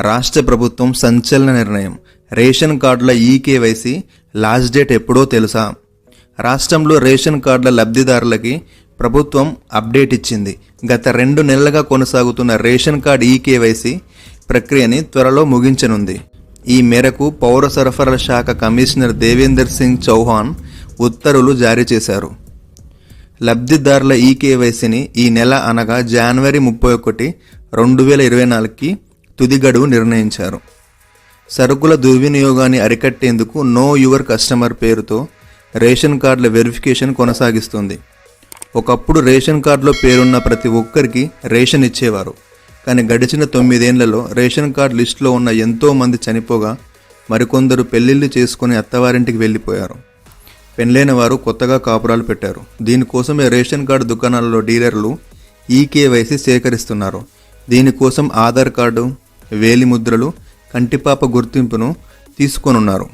రాష్ట్ర ప్రభుత్వం సంచలన నిర్ణయం. రేషన్ కార్డుల ఈకేవైసీ లాస్ట్ డేట్ ఎప్పుడో తెలుసా? రాష్ట్రంలో రేషన్ కార్డుల లబ్ధిదారులకి ప్రభుత్వం అప్డేట్ ఇచ్చింది. గత 2 నెలలుగా కొనసాగుతున్న రేషన్ కార్డు ఈకేవైసీ ప్రక్రియని త్వరలో ముగించనుంది. ఈ మేరకు పౌర సరఫరాల శాఖ కమిషనర్ దేవేందర్ సింగ్ చౌహాన్ ఉత్తర్వులు జారీ చేశారు. లబ్ధిదారుల ఈకేవైసీని ఈ నెల అనగా జనవరి 31, 2024కి తుది గడువు నిర్ణయించారు. సరుకుల దుర్వినియోగాన్ని అరికట్టేందుకు నో యువర్ కస్టమర్ పేరుతో రేషన్ కార్డుల వెరిఫికేషన్ కొనసాగిస్తుంది. ఒకప్పుడు రేషన్ కార్డులో పేరున్న ప్రతి ఒక్కరికి రేషన్ ఇచ్చేవారు. కానీ గడిచిన 9 ఏళ్లలో రేషన్ కార్డు లిస్టులో ఉన్న ఎంతో మంది చనిపోగా మరికొందరు పెళ్లిళ్లు చేసుకుని అత్తవారింటికి వెళ్ళిపోయారు. పెళ్లైన వారు కొత్తగా కాపురాలు పెట్టారు. దీనికోసమే రేషన్ కార్డు దుకాణాలలో డీలర్లు ఈకేవైసీ సేకరిస్తున్నారు. దీనికోసం ఆధార్ కార్డు, వేలిముద్రలు, కంటిపాప గుర్తింపును తీసుకోనున్నారు.